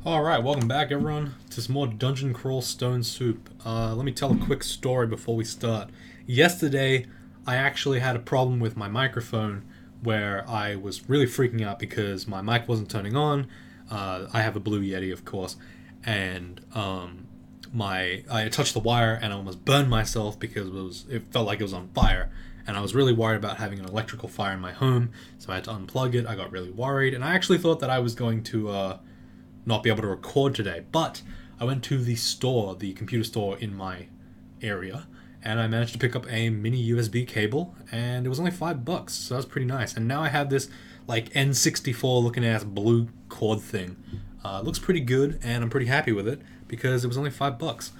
Alright, welcome back everyone to some more Dungeon Crawl Stone Soup. Let me tell a quick story before we start. Yesterday, I actually had a problem with my microphone where I was really freaking out because my mic wasn't turning on. I have a Blue Yeti, of course, and I touched the wire and I almost burned myself because it felt like it was on fire. And I was really worried about having an electrical fire in my home, so I had to unplug it. I got really worried, and I actually thought that I was going to not be able to record today, but I went to the store, the computer store in my area, and I managed to pick up a mini USB cable, and it was only $5, so that was pretty nice. And now I have this like N64 looking ass blue cord thing. It looks pretty good, and I'm pretty happy with it because it was only $5.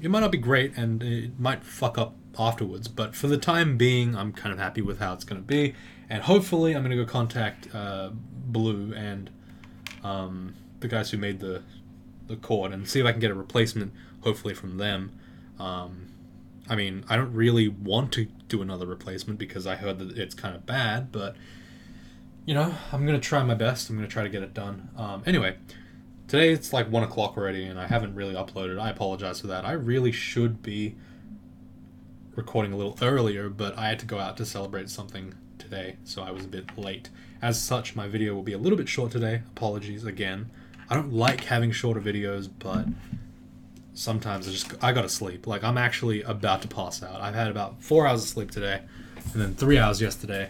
It might not be great, and it might fuck up afterwards, but for the time being, I'm kind of happy with how it's going to be, and hopefully I'm going to go contact Blue and the guys who made the cord and see if I can get a replacement, hopefully from them. I mean, I don't really want to do another replacement because I heard that it's kind of bad, but, you know, I'm going to try my best. I'm going to try to get it done. Anyway, today it's like 1 o'clock already and I haven't really uploaded. I apologize for that. I really should be recording a little earlier, but I had to go out to celebrate something today, so I was a bit late. As such, my video will be a little bit short today. Apologies again. I don't like having shorter videos, but sometimes I gotta sleep. Like, I'm actually about to pass out. I've had about 4 hours of sleep today, and then 3 hours yesterday.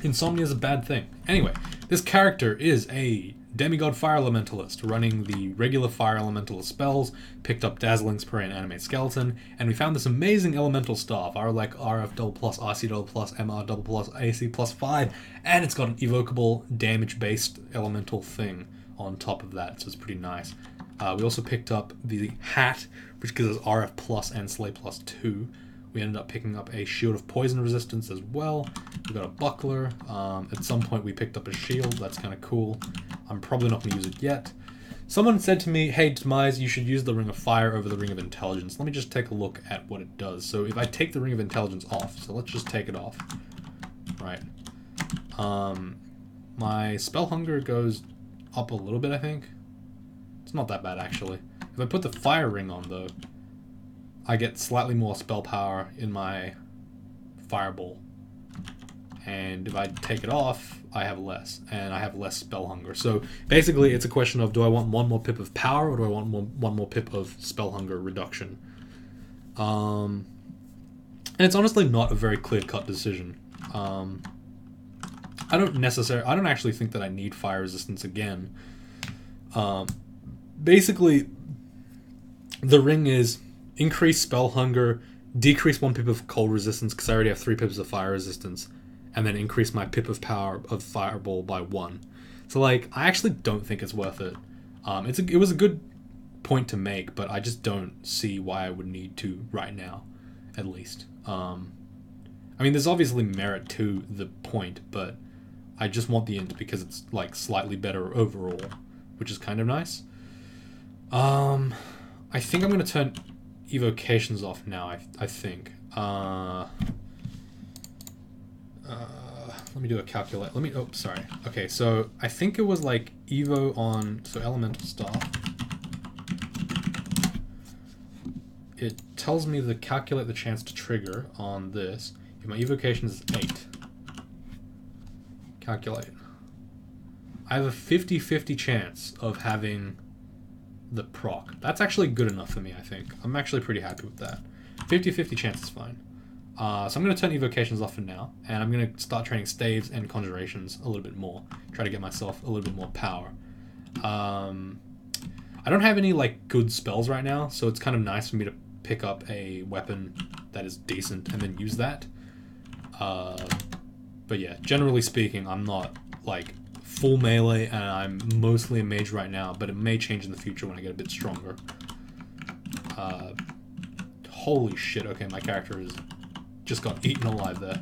Insomnia is a bad thing. Anyway, this character is a Demigod Fire Elementalist, running the regular Fire Elementalist spells, picked up Dazzling Spray and Animate Skeleton, and we found this amazing Elemental Staff, RF double plus, RC double plus, MR double plus, AC plus 5, and it's got an evocable damage-based elemental thing on top of that, so it's pretty nice. We also picked up the hat, which gives us RF plus and Slay plus 2. We ended up picking up a Shield of Poison Resistance as well. We got a Buckler. At some point we picked up a Shield. That's kind of cool. I'm probably not going to use it yet. Someone said to me, hey Demise, you should use the Ring of Fire over the Ring of Intelligence. Let me just take a look at what it does. So if I take the Ring of Intelligence off, so let's just take it off. Right. My Spell Hunger goes up a little bit, I think. It's not that bad, actually. If I put the Fire Ring on, though, I get slightly more spell power in my Fireball. And if I take it off, I have less. And I have less spell hunger. So basically, it's a question of, do I want one more pip of power or do I want one more pip of spell hunger reduction? And it's honestly not a very clear-cut decision. I don't actually think that I need fire resistance again. Basically, the ring is increase spell hunger, decrease 1 pip of cold resistance because I already have 3 pips of fire resistance, and then increase my pip of power of Fireball by 1. So, like, I actually don't think it's worth it. It was a good point to make, but I just don't see why I would need to right now, at least. I mean, there's obviously merit to the point, but I just want the int because it's, like, slightly better overall, which is kind of nice. I think I'm going to turn evocations off now, I think. Let me do a calculate. Sorry. Okay, so I think it was like Evo on, so Elemental Staff. It tells me to calculate the chance to trigger on this. If my evocation is 8. Calculate. I have a 50-50 chance of having the proc. That's actually good enough for me, I think. I'm actually pretty happy with that. 50-50 chance is fine. So I'm going to turn evocations off for now, and I'm going to start training staves and conjurations a little bit more. Try to get myself a little bit more power. I don't have any like good spells right now, so it's kind of nice for me to pick up a weapon that is decent and then use that. But yeah, generally speaking, I'm not like full melee, and I'm mostly a mage right now, but it may change in the future when I get a bit stronger. Holy shit, okay, my character is just got eaten alive there.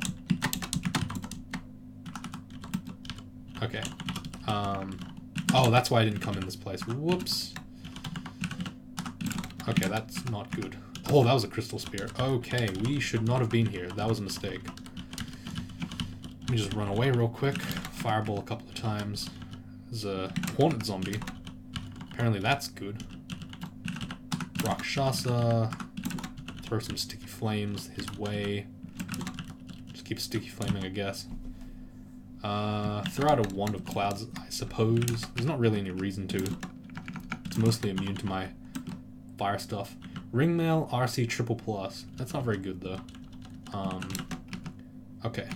Okay. Oh, that's why I didn't come in this place. Whoops. Okay, that's not good. Oh, that was a crystal spear. Okay, we should not have been here. That was a mistake. Let me just run away real quick. Fireball a couple of times. There's a Hornet Zombie. Apparently that's good. Rakshasa. Throw some sticky flames his way. Just keep sticky flaming, I guess. Throw out a Wand of Clouds, I suppose. There's not really any reason to. It's mostly immune to my fire stuff. Ringmail, RC triple plus. That's not very good though. Okay.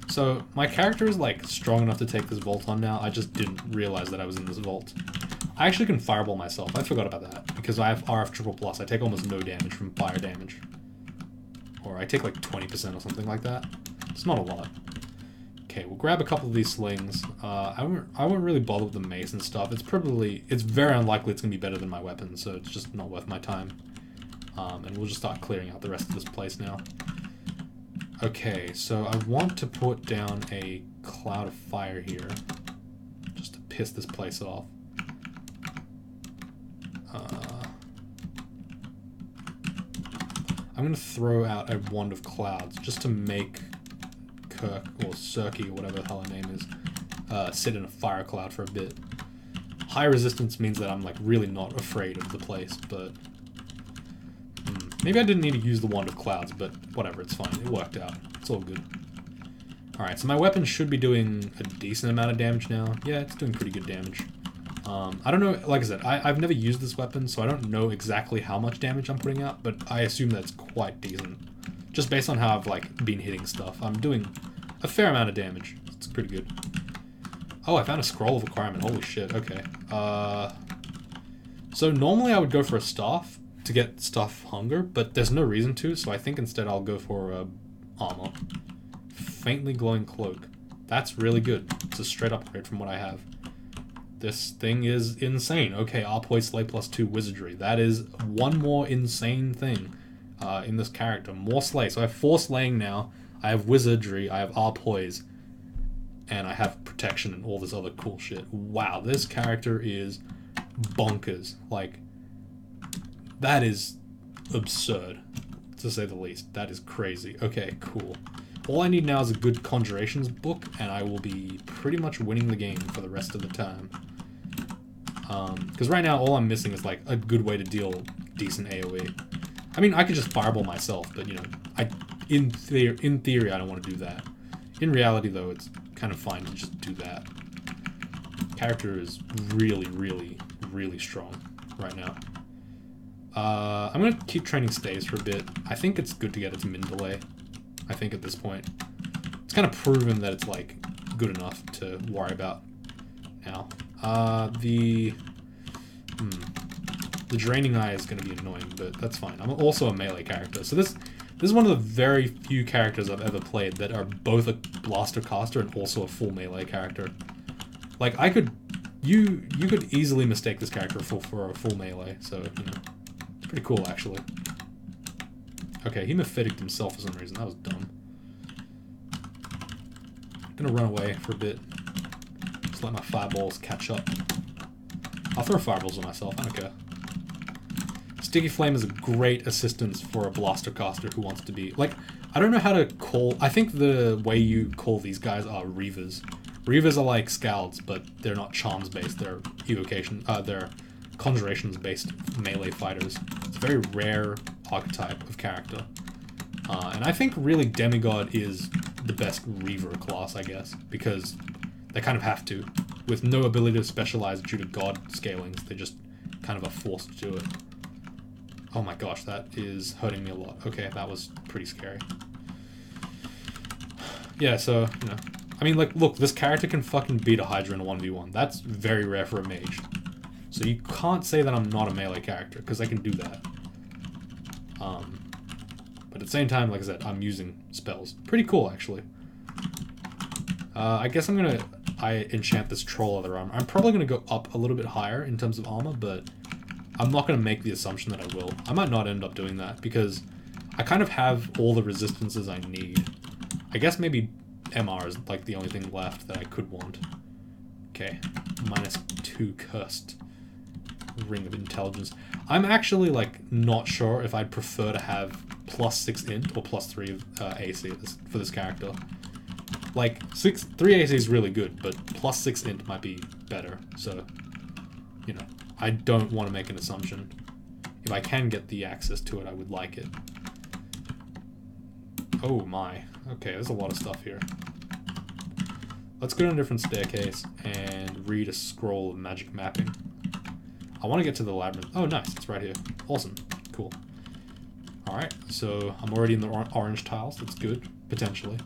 So my character is like strong enough to take this vault on now. I just didn't realize that I was in this vault. I actually can fireball myself. I forgot about that because I have RF triple plus. I take almost no damage from fire damage. Or I take like 20% or something like that. It's not a lot. Okay, we'll grab a couple of these slings. I won't really bother with the mace and stuff. It's very unlikely it's gonna be better than my weapon, so it's just not worth my time. And we'll just start clearing out the rest of this place now. Okay, so I want to put down a cloud of fire here, just to piss this place off. I'm gonna throw out a Wand of Clouds just to make Kirk, or Cirky, or whatever the hell her name is, sit in a fire cloud for a bit. High resistance means that I'm like really not afraid of the place, but maybe I didn't need to use the Wand of Clouds, but whatever, it's fine. It worked out. It's all good. Alright, so my weapon should be doing a decent amount of damage now. Yeah, it's doing pretty good damage. I don't know, like I said, I've never used this weapon, so I don't know exactly how much damage I'm putting out, but I assume that's quite decent. Just based on how I've like been hitting stuff, I'm doing a fair amount of damage. It's pretty good. Oh, I found a scroll of requirement. Holy shit, okay. So normally I would go for a staff to get stuff hunger, but there's no reason to, so I think instead I'll go for armor. Faintly glowing cloak. That's really good. It's a straight upgrade from what I have. This thing is insane. Okay, Arpoise Slay +2 Wizardry. That is one more insane thing in this character. More Slay. So I have 4 slaying now. I have Wizardry, I have Arpoise, and I have Protection and all this other cool shit. Wow, this character is bonkers. Like, that is absurd, to say the least. That is crazy. Okay, cool. All I need now is a good Conjurations book, and I will be pretty much winning the game for the rest of the time. Because right now, all I'm missing is like a good way to deal decent AoE. I mean, I could just fireball myself, but you know, in theory, I don't want to do that. In reality, though, it's kind of fine to just do that. Character is really, really, really strong right now. I'm going to keep training stays for a bit. I think it's good to get its min delay. I think at this point. It's kind of proven that it's like good enough to worry about now. The Draining Eye is going to be annoying, but that's fine. I'm also a melee character. So this is one of the very few characters I've ever played that are both a blaster caster and also a full melee character. Like, you could easily mistake this character for a full melee, so, you know, it's pretty cool, actually. Okay, he mephitic himself for some reason. That was dumb. I'm gonna run away for a bit. Just let my fireballs catch up. I'll throw fireballs on myself, I don't care. Sticky Flame is a great assistance for a blaster caster who wants to be... Like, I don't know how to call... I think the way you call these guys are Reavers. Reavers are like Scalds, but they're not charms-based. They're evocation... they're conjurations-based melee fighters. It's a very rare archetype of character. And I think really Demigod is the best Reaver class, I guess, because they kind of have to. With no ability to specialize due to god scalings, they just kind of are forced to do it. Oh my gosh, that is hurting me a lot. Okay, that was pretty scary. Yeah, so, you know. I mean, like, look, this character can fucking beat a Hydra in a 1v1. That's very rare for a mage. So you can't say that I'm not a melee character, because I can do that. But at the same time, like I said, I'm using spells. Pretty cool, actually. I guess I'm gonna enchant this Troll Leather Armor. I'm probably gonna go up a little bit higher in terms of armor, but I'm not gonna make the assumption that I will. I might not end up doing that, because I kind of have all the resistances I need. I guess maybe MR is like the only thing left that I could want. Okay, -2 cursed. Ring of Intelligence. I'm actually like not sure if I'd prefer to have +6 int or +3 AC for this character. Like 3 AC is really good, but +6 int might be better. So, you know, I don't want to make an assumption. If I can get the access to it, I would like it. Oh my. Okay, there's a lot of stuff here. Let's go to a different staircase and read a scroll of magic mapping. I want to get to the labyrinth. Oh, nice. It's right here. Awesome. Cool. Alright, so I'm already in the orange tiles. That's good, potentially.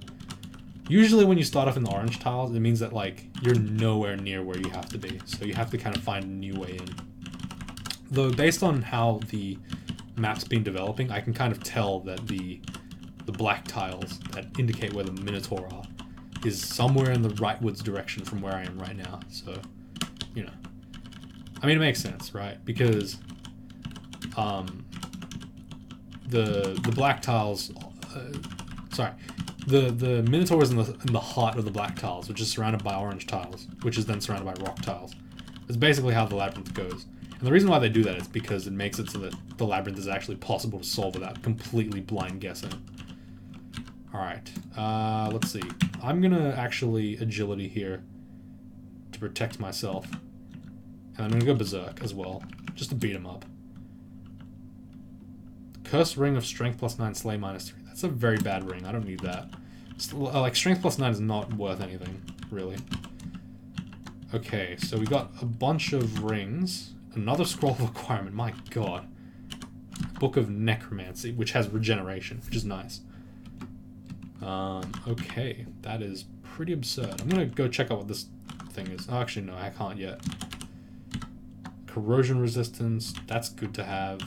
Usually when you start off in the orange tiles, it means that, like, you're nowhere near where you have to be. So you have to kind of find a new way in. Though, based on how the map's been developing, I can kind of tell that the black tiles that indicate where the Minotaur are is somewhere in the rightwards direction from where I am right now. So, you know. I mean, it makes sense, right? Because the black tiles, sorry, the Minotaur is in the heart of the black tiles, which is surrounded by orange tiles, which is then surrounded by rock tiles. It's basically how the labyrinth goes. And the reason why they do that is because it makes it so that the labyrinth is actually possible to solve without completely blind guessing. Alright, let's see. I'm gonna actually agility here to protect myself. And I'm gonna go berserk as well, just to beat him up. Cursed Ring of Strength +9, Slay -3. That's a very bad ring. I don't need that. Like, Strength +9 is not worth anything, really. Okay, so we got a bunch of rings. Another Scroll of Acquirement, my god. Book of Necromancy, which has regeneration, which is nice. Okay, that is pretty absurd. I'm gonna go check out what this thing is. Oh, actually, no, I can't yet. Corrosion resistance, that's good to have.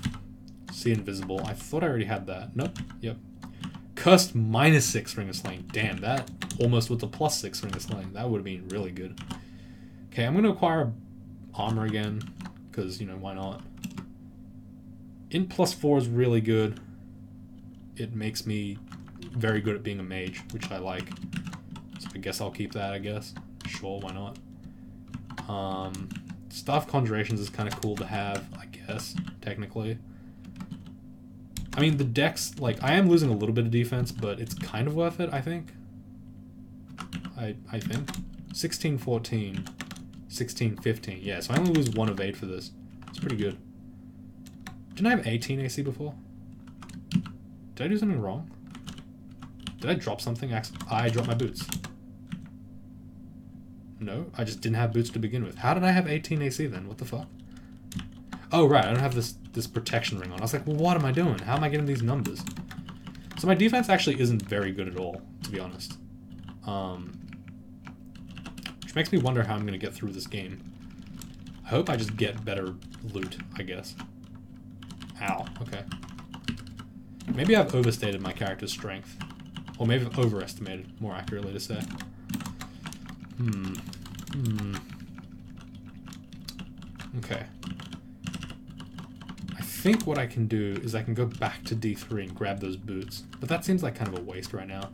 See invisible, I thought I already had that. Nope, yep. Cursed -6 Ring of Slaying. Damn, that almost with the +6 Ring of Slaying. That would have been really good. Okay, I'm gonna acquire armor again, because, you know, why not? Int +4 is really good. It makes me very good at being a mage, which I like. So I guess I'll keep that, I guess. Sure, why not? Staff Conjurations is kind of cool to have, I guess, technically. I mean, the dex, like, I am losing a little bit of defense, but it's kind of worth it, I think. I think. 16, 14, 16, 15. Yeah, so I only lose 1 of 8 for this. It's pretty good. Didn't I have 18 AC before? Did I do something wrong? Did I drop something? I dropped my boots. No, I just didn't have boots to begin with. How did I have 18 AC then? What the fuck? Oh, right, I don't have this protection ring on. I was like, well, what am I doing? How am I getting these numbers? So my defense actually isn't very good at all, to be honest. Which makes me wonder how I'm going to get through this game. I hope I just get better loot, I guess. Ow, okay. Maybe I've overstated my character's strength. Or maybe I've overestimated, more accurately to say. Okay. I think what I can do is I can go back to D3 and grab those boots. But that seems like kind of a waste right now.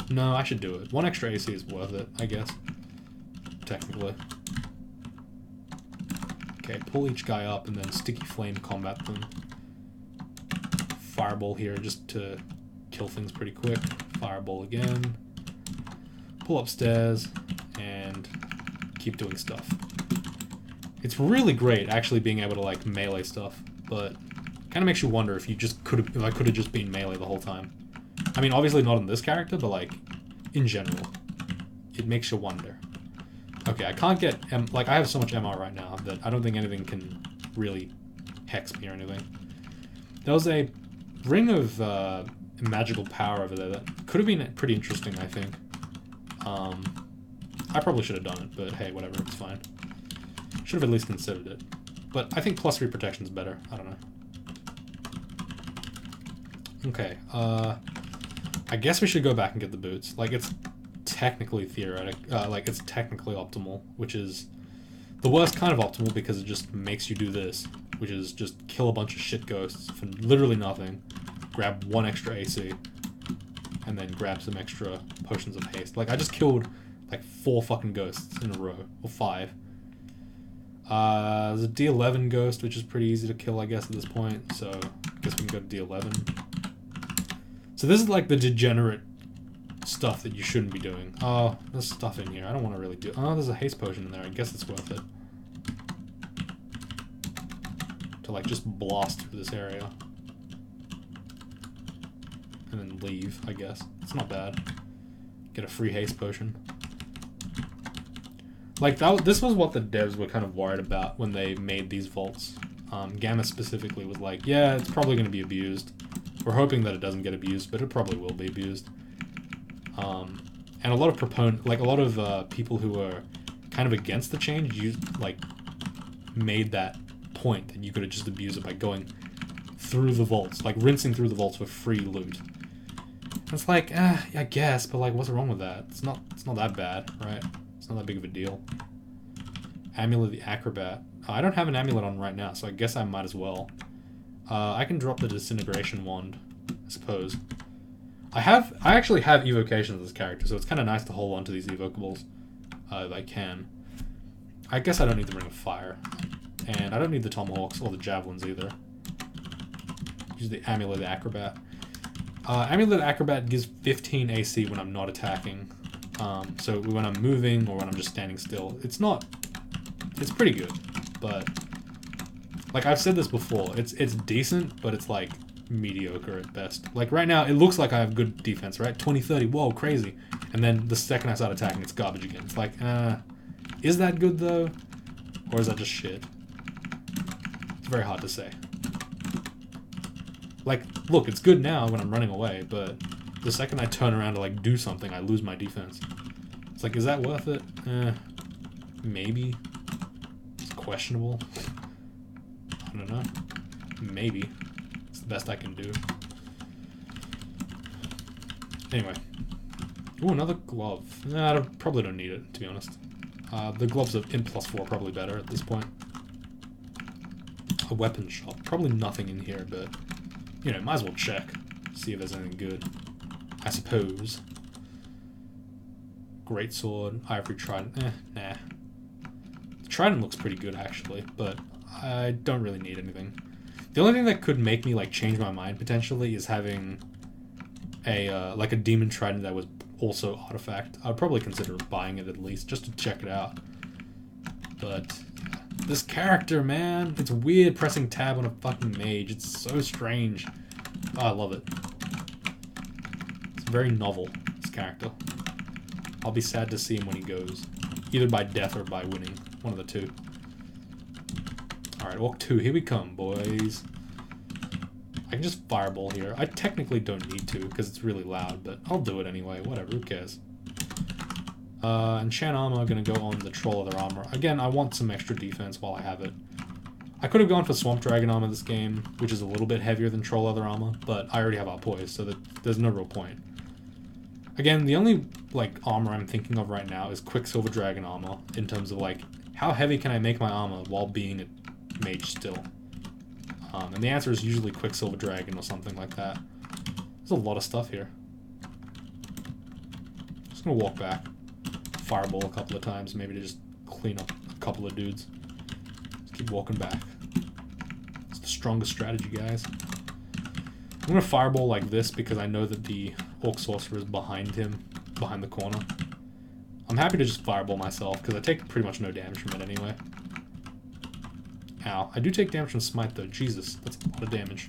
No, I should do it. 1 extra AC is worth it, I guess. Technically. Okay, pull each guy up and then Sticky Flame combat them. Fireball here just to kill things pretty quick. Fireball again. Pull upstairs and keep doing stuff. It's really great actually being able to like melee stuff, but kind of makes you wonder if I could have just been melee the whole time. I mean, obviously not in this character, but like in general, it makes you wonder. Okay, I can't get like I have so much MR right now that I don't think anything can really hex me or anything. There was a ring of magical power over there that could have been pretty interesting, I think. I probably should have done it, but hey, whatever, it's fine. Should have at least considered it. But I think +3 protection is better. I don't know. Okay, I guess we should go back and get the boots. Like, it's technically theoretic, like, it's technically optimal, which is the worst kind of optimal because it just makes you do this, which is just kill a bunch of shit ghosts for literally nothing, grab 1 extra AC, and then grab some extra potions of haste. Like, I just killed, like, 4 fucking ghosts in a row, or 5. There's a D11 ghost, which is pretty easy to kill, I guess, at this point, so I guess we can go to D11. So this is like the degenerate stuff that you shouldn't be doing. Oh, there's stuff in here. I don't want to really do... Oh, there's a haste potion in there. I guess it's worth it. To, like, just blast through this area. And then leave, I guess. It's not bad. Get a free haste potion. Like, this was what the devs were kind of worried about when they made these vaults. Gamma specifically was like, yeah, it's probably going to be abused. We're hoping that it doesn't get abused, but it probably will be abused. And a lot of people who were kind of against the change, made that point that you could have just abused it by going through the vaults, like rinsing through the vaults for free loot. And it's like, I guess, but like, what's wrong with that? It's not that bad, right? It's not that big of a deal. Amulet the Acrobat. I don't have an amulet on right now, so I guess I might as well. I can drop the Disintegration Wand, I suppose. I actually have evocations of this character, so it's kind of nice to hold on to these evocables if I can. I guess I don't need the Ring of Fire. And I don't need the Tomahawks or the Javelins either. Use the Amulet of the Acrobat. Amulet of the Acrobat gives 15 AC when I'm not attacking. So when I'm moving or when I'm just standing still. It's pretty good, but like I've said this before, it's decent, but it's like mediocre at best. Like right now, it looks like I have good defense, right? 20-30, whoa, crazy. And then the second I start attacking, it's garbage again. It's like, is that good though? Or is that just shit? It's very hard to say. Like, look, it's good now when I'm running away, but the second I turn around to like do something, I lose my defense. It's like, is that worth it? Maybe. It's questionable. I don't know. Maybe. It's the best I can do. Anyway. Ooh, another glove. Nah, I probably don't need it, to be honest. The gloves of in +4 are probably better at this point. A weapon shop. Probably nothing in here, but, you know, might as well check. See if there's anything good. I suppose. Greatsword, Ivory Trident. Nah. The Trident looks pretty good, actually, but I don't really need anything. The only thing that could make me, like, change my mind, potentially, is having a, like, a Demon Trident that was also Artifact. I'd probably consider buying it at least, just to check it out. But this character, man, it's weird pressing tab on a fucking mage. It's so strange. Oh, I love it. It's very novel, this character. I'll be sad to see him when he goes. Either by death or by winning. One of the two. Alright, walk 2. Here we come, boys. I can just fireball here. I technically don't need to because it's really loud, but I'll do it anyway. Whatever, who cares? Enchant armor, gonna go on the Troll Leather armor. Again, I want some extra defense while I have it. I could have gone for Swamp Dragon armor this game, which is a little bit heavier than Troll Leather armor, but I already have Outpoise, so there's no real point. Again, the only, like, armor I'm thinking of right now is Quicksilver Dragon armor, in terms of, like, how heavy can I make my armor while being a mage still? And the answer is usually Quicksilver Dragon or something like that. There's a lot of stuff here. Just gonna walk back. Fireball a couple of times, maybe to just clean up a couple of dudes. Just keep walking back. It's the strongest strategy, guys. I'm gonna fireball like this because I know that the Orc Sorcerer is behind him, behind the corner. I'm happy to just fireball myself because I take pretty much no damage from it anyway. Ow. I do take damage from Smite though. Jesus, that's a lot of damage.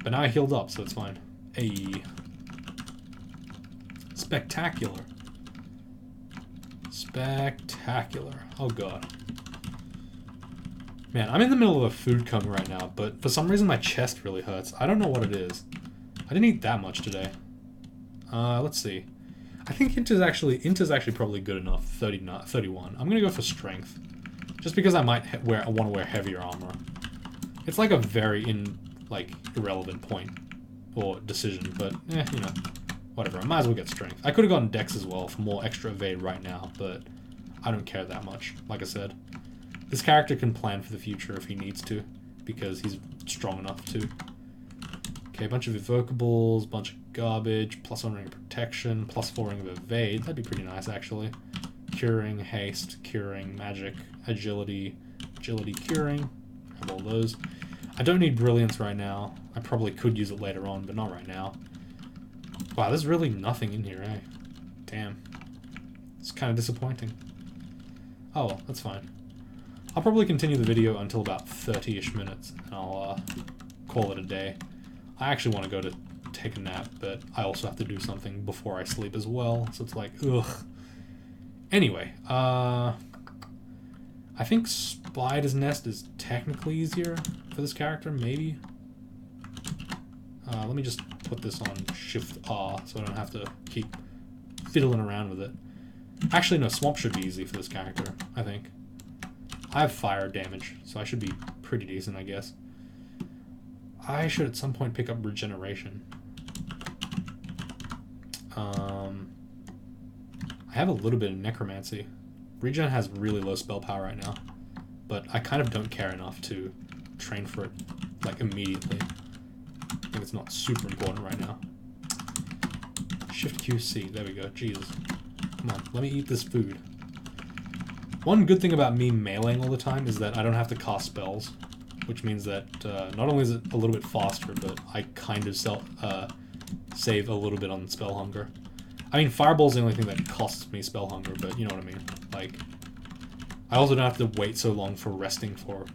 But now I healed up, so it's fine. Ayy. Spectacular. Spectacular. Oh god. Man, I'm in the middle of a food coma right now, but for some reason my chest really hurts. I don't know what it is. I didn't eat that much today. Let's see. I think Int is actually probably good enough. 31. I'm gonna go for Strength. Just because I might want to wear heavier armor. It's like a very irrelevant point or decision, but you know, whatever. I might as well get Strength. I could have gotten Dex as well for more extra evade right now, but I don't care that much. Like I said, this character can plan for the future if he needs to, because he's strong enough to. Okay, a bunch of evocables, bunch of garbage, +1 ring of protection, +4 ring of evade. That'd be pretty nice actually. Curing, haste, curing, magic, agility, curing. Have all those. I don't need brilliance right now. I probably could use it later on, but not right now. Wow, there's really nothing in here, eh? Damn. It's kind of disappointing. Oh well, that's fine. I'll probably continue the video until about 30-ish minutes, and I'll call it a day. I actually want to go to take a nap, but I also have to do something before I sleep as well, so it's like, ugh. Anyway, I think Spider's Nest is technically easier for this character, maybe? Let me just put this on Shift-R so I don't have to keep fiddling around with it. Actually, no, Swamp should be easy for this character, I think. I have fire damage, so I should be pretty decent, I guess. I should at some point pick up regeneration. I have a little bit of necromancy. Regen has really low spell power right now, but I kind of don't care enough to train for it, like, immediately. I think it's not super important right now. Shift QC, there we go, Jesus. Come on, let me eat this food. One good thing about me meleeing all the time is that I don't have to cast spells, which means that not only is it a little bit faster, but I kind of save a little bit on spell hunger. I mean, Fireball's the only thing that costs me spell hunger, but you know what I mean. Like, I also don't have to wait so long for resting for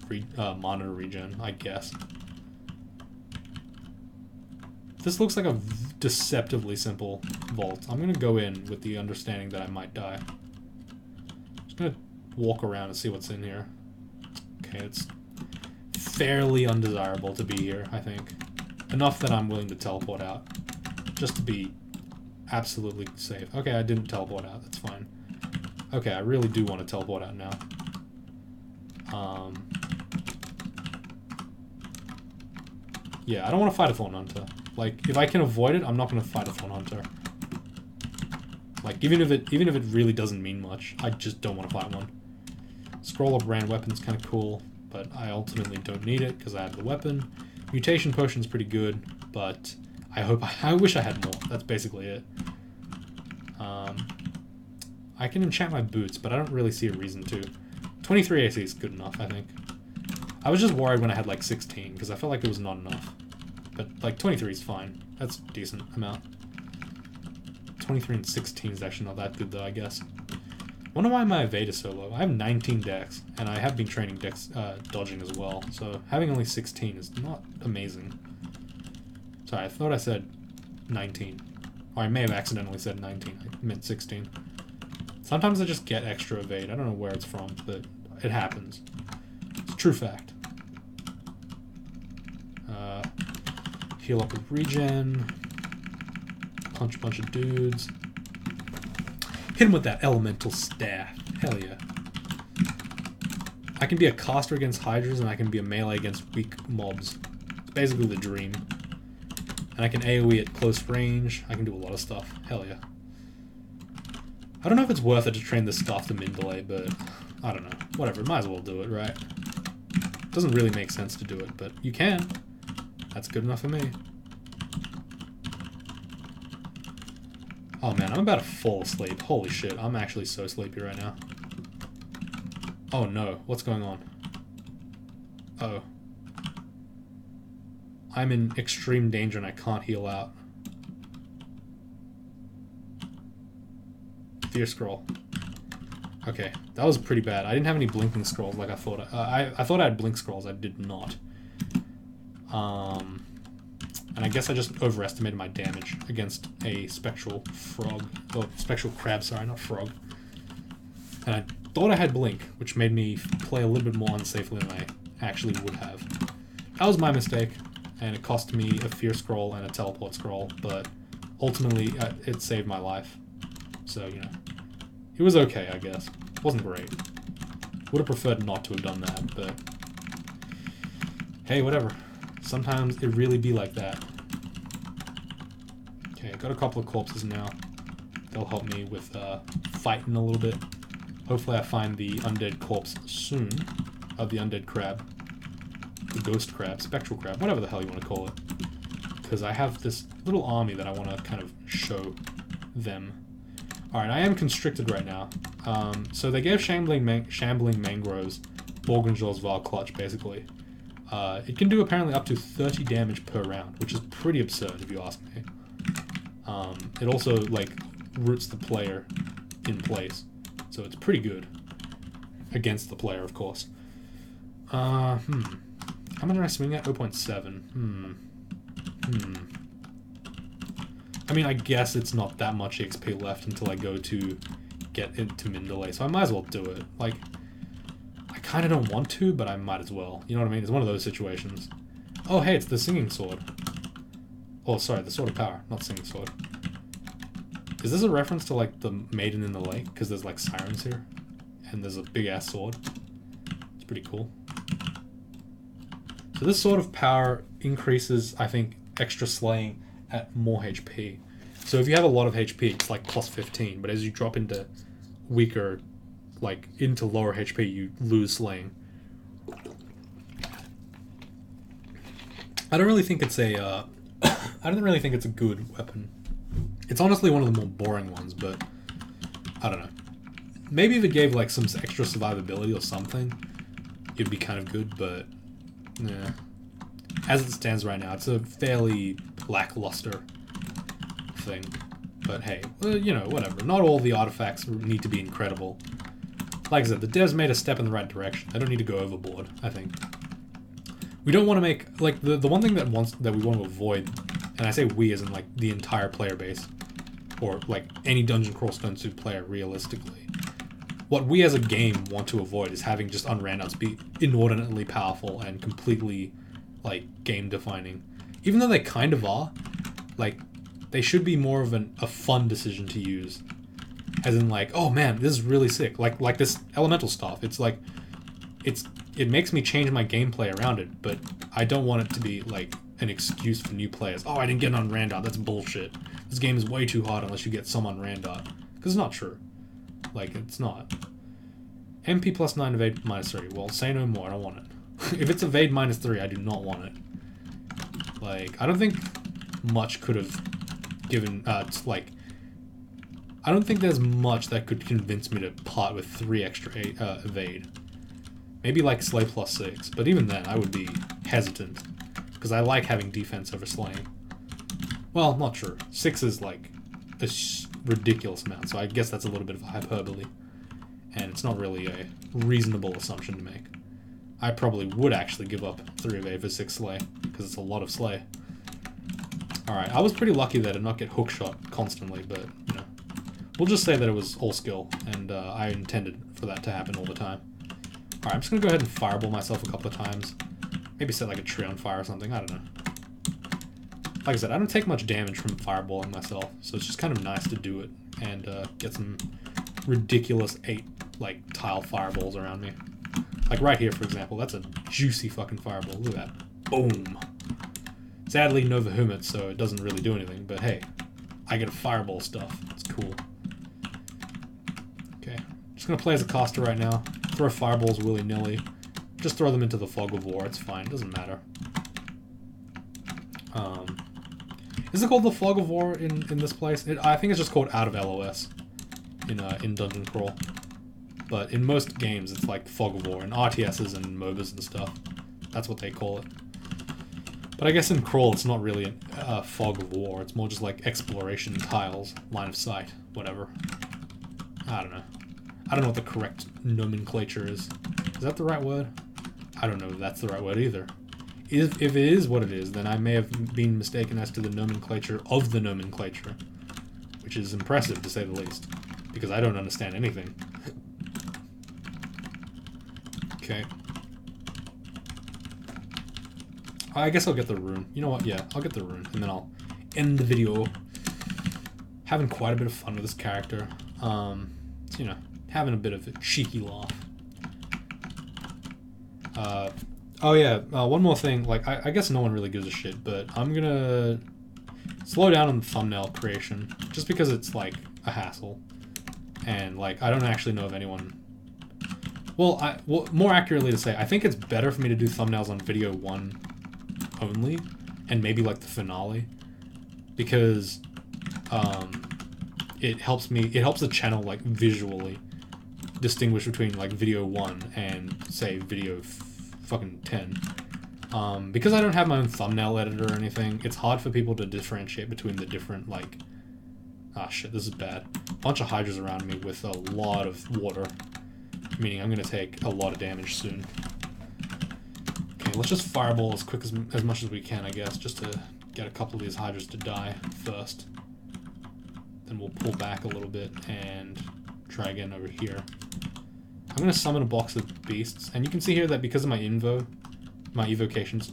mana regen, I guess. This looks like a deceptively simple vault. I'm gonna go in with the understanding that I might die. Just gonna walk around and see what's in here. Okay, it's fairly undesirable to be here, I think. Enough that I'm willing to teleport out. Just to be absolutely safe. Okay, I didn't teleport out, that's fine. Okay, I really do want to teleport out now. Yeah, I don't want to fight a Thorn Hunter. Like, if I can avoid it, I'm not going to fight a Thorn Hunter. Like, even if it really doesn't mean much, I just don't want to fight one. Scroll up Rand Weapon's kind of cool, but I ultimately don't need it because I have the weapon. Mutation Potion's pretty good, but I wish I had more. That's basically it. I can enchant my boots, but I don't really see a reason to. 23 AC is good enough, I think. I was just worried when I had like 16, because I felt like it was not enough. But like 23 is fine. That's a decent amount. 23 and 16 is actually not that good though, I guess. Wonder why my evade is so low. I have 19 dex, and I have been training dex dodging as well, so having only 16 is not amazing. Sorry, I thought I said 19. Or I may have accidentally said 19. I meant 16. Sometimes I just get extra evade. I don't know where it's from, but it happens. It's a true fact. Heal up with regen. Punch a bunch of dudes. Hit him with that elemental staff. Hell yeah. I can be a caster against hydras, and I can be a melee against weak mobs. It's basically the dream. And I can AoE at close range. I can do a lot of stuff. Hell yeah. I don't know if it's worth it to train this stuff to min delay, but I don't know. Whatever, might as well do it, right? Doesn't really make sense to do it, but you can. That's good enough for me. Oh man, I'm about to fall asleep. Holy shit, I'm actually so sleepy right now. Oh no, what's going on? Uh-oh. I'm in extreme danger and I can't heal out. Fear Scroll. Okay, that was pretty bad. I didn't have any blinking scrolls like I thought. I thought I had blink scrolls. I did not. And I guess I just overestimated my damage against a spectral frog. Oh, spectral crab, sorry, not frog. And I thought I had blink, which made me play a little bit more unsafely than I actually would have. That was my mistake, and it cost me a fear scroll and a teleport scroll, but ultimately it saved my life. So, you know, it was okay, I guess. It wasn't great. Would have preferred not to have done that, but hey, whatever. Sometimes it really be like that. Okay, got a couple of corpses now. They'll help me with fighting a little bit. Hopefully I find the undead corpse soon of the undead crab. The ghost crab, spectral crab, whatever the hell you want to call it. Because I have this little army that I want to kind of show them. Alright, I am constricted right now. So they gave Shambling Mangroves Borgunjor's Vile Clutch, basically. It can do apparently up to 30 damage per round, which is pretty absurd if you ask me. It also like roots the player in place, so it's pretty good against the player, of course. How much did I swing at? 0.7. I mean, I guess it's not that much XP left until I go to get into min delay, so I might as well do it. Like, I kind of don't want to, but I might as well. You know what I mean? It's one of those situations. Oh, hey, it's the singing sword. Oh, sorry, the sword of power, not singing sword. Is this a reference to, like, the maiden in the lake? Because there's, like, sirens here. And there's a big-ass sword. It's pretty cool. So this sword of power increases, I think, extra slaying at more HP. So if you have a lot of HP, it's like plus 15. But as you drop into weaker, like, into lower HP, you lose slaying. I don't really think it's a, I don't really think it's a good weapon. It's honestly one of the more boring ones, but I don't know. Maybe if it gave like some extra survivability or something, it'd be kind of good, but yeah. As it stands right now, it's a fairly lackluster thing. But hey, well, you know, whatever. Not all the artifacts need to be incredible. Like I said, the devs made a step in the right direction. They don't need to go overboard, I think. We don't want to make, like, the one thing that we want to avoid, and I say we as in, like, the entire player base, or, like, any Dungeon Crawl Stone Soup player, realistically. What we as a game want to avoid is having just unrandouts be inordinately powerful and completely, like, game-defining. Even though they kind of are, like, they should be more of a fun decision to use. As in, like, oh man, this is really sick. Like this elemental stuff. It's like, it makes me change my gameplay around it, but I don't want it to be, like, an excuse for new players. Oh, I didn't get an unrandot. That's bullshit. This game is way too hard unless you get some unrandot. Because it's not true. Like, it's not. MP plus 9 evade minus 3. Well, say no more. I don't want it. If it's evade minus 3, I do not want it. Like, I don't think much could have given, like, I don't think there's much that could convince me to part with 3 extra evade. Maybe like slay plus 6, but even then I would be hesitant. Because I like having defense over slaying. Well, not true. 6 is like a ridiculous amount, so I guess that's a little bit of a hyperbole. And it's not really a reasonable assumption to make. I probably would actually give up 3 evade for 6 slay, because it's a lot of slay. Alright, I was pretty lucky that I did not get hookshot constantly, but, you know. We'll just say that it was all skill, and I intended for that to happen all the time. Alright, I'm just gonna go ahead and fireball myself a couple of times. Maybe set like a tree on fire or something, I don't know. Like I said, I don't take much damage from fireballing myself, so it's just kind of nice to do it and get some ridiculous 8, like, tile fireballs around me. Like right here, for example, that's a juicy fucking fireball. Look at that. Boom! Sadly, no vehemence, so it doesn't really do anything, but hey, I get a fireball stuff. It's cool. Okay, just gonna play as a caster right now. Throw fireballs willy-nilly. Just throw them into the fog of war, it's fine, doesn't matter. Is it called the fog of war in this place? I think it's just called out of LOS in Dungeon Crawl. But in most games it's like fog of war, in RTSs and MOBAs and stuff. That's what they call it. But I guess in Crawl it's not really a fog of war, it's more just like exploration tiles, line of sight, whatever. I don't know. I don't know what the correct nomenclature is. Is that the right word? I don't know if that's the right word either. If it is what it is, then I may have been mistaken as to the nomenclature of the nomenclature. Which is impressive, to say the least. Because I don't understand anything. Okay. I guess I'll get the rune. You know what? Yeah, I'll get the rune. And then I'll end the video. Having quite a bit of fun with this character. So, you know, having a bit of a cheeky laugh. Oh yeah, one more thing, like, I guess no one really gives a shit, but I'm gonna slow down on the thumbnail creation, just because it's, like, a hassle, and, like, I don't actually know if anyone... Well, more accurately to say, I think it's better for me to do thumbnails on video 1 only, and maybe, like, the finale, because, it helps the channel, like, visually distinguish between, like, video 1 and, say, video fucking 10. Because I don't have my own thumbnail editor or anything, it's hard for people to differentiate between the different, like, Ah, shit, this is bad. Bunch of hydras around me with a lot of water. Meaning I'm gonna take a lot of damage soon. Okay, let's just fireball as quick as much as we can, I guess, just to get a couple of these hydras to die first. Then we'll pull back a little bit and try again over here. I'm gonna summon a box of beasts, and you can see here that because of my evocations...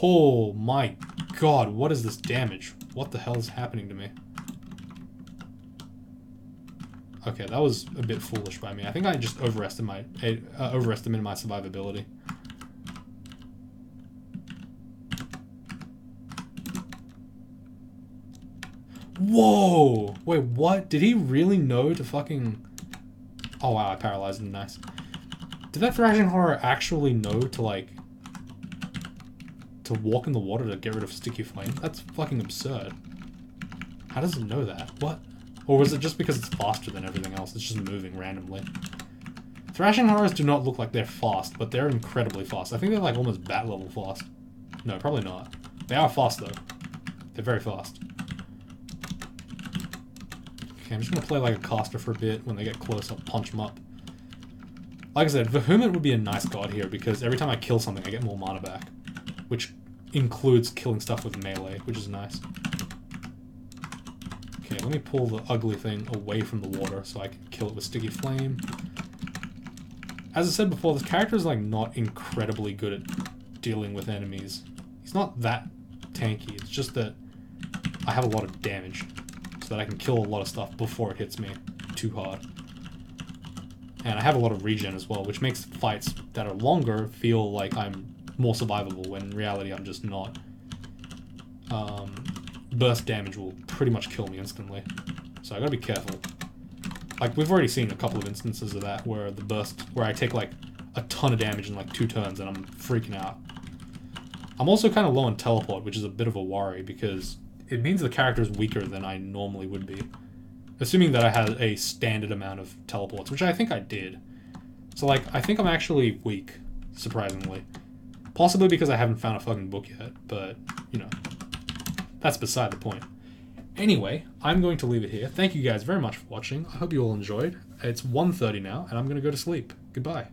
Oh my god, what is this damage? What the hell is happening to me? Okay, that was a bit foolish by me. I think I just overestimated my survivability. Whoa! Wait, what? Did he really know to fucking... Oh wow, I paralyzed him, nice. Did that Thrashing Horror actually know to, like... to walk in the water to get rid of Sticky Flame? That's fucking absurd. How does it know that? What? Or was it just because it's faster than everything else? It's just moving randomly. Thrashing Horrors do not look like they're fast, but they're incredibly fast. I think they're like almost bat level fast. No, probably not. They are fast though. They're very fast. Okay, I'm just gonna play like a caster for a bit. When they get close, I'll punch them up. Like I said, Vehement would be a nice god here because every time I kill something, I get more mana back. Which includes killing stuff with melee, which is nice. Okay, let me pull the ugly thing away from the water so I can kill it with Sticky Flame. As I said before, this character is like not incredibly good at dealing with enemies. He's not that tanky, it's just that I have a lot of damage so that I can kill a lot of stuff before it hits me too hard. And I have a lot of regen as well, which makes fights that are longer feel like I'm more survivable, when in reality I'm just not. Burst damage will pretty much kill me instantly, so I gotta be careful. Like, we've already seen a couple of instances of that where the burst, where I take like a ton of damage in like 2 turns and I'm freaking out. I'm also kind of low on teleport, which is a bit of a worry because it means the character is weaker than I normally would be. Assuming that I had a standard amount of teleports, which I think I did. So like, I think I'm actually weak, surprisingly. Possibly because I haven't found a fucking book yet, but, you know, that's beside the point. Anyway, I'm going to leave it here. Thank you guys very much for watching. I hope you all enjoyed. It's 1:30 now, and I'm going to go to sleep. Goodbye.